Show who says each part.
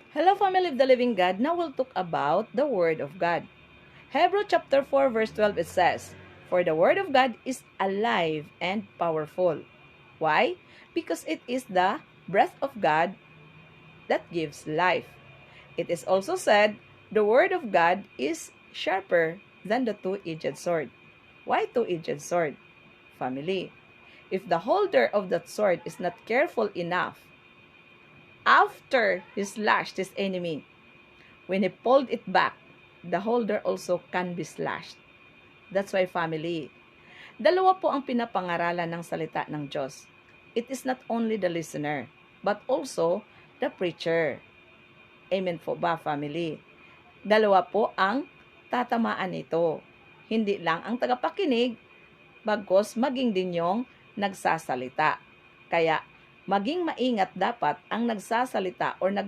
Speaker 1: Hello, family of the living God. Now we'll talk about the Word of God. Hebrew chapter 4 verse 12 it says, "For the Word of God is alive and powerful." Why? Because it is the breath of God that gives life. It is also said, the Word of God is sharper than the two-edged sword. Why two-edged sword? Family. If the holder of that sword is not careful enough, after he slashed his enemy, when he pulled it back, the holder also can be slashed. That's why, family, dalawa po ang pinapangaralan ng salita ng Diyos. It is not only the listener, but also the preacher. Amen po ba, family? Dalawa po ang tatamaan nito. Hindi lang ang tagapakinig, bagkus maging din yung nagsasalita. Kaya, maging maingat dapat ang nagsasalita or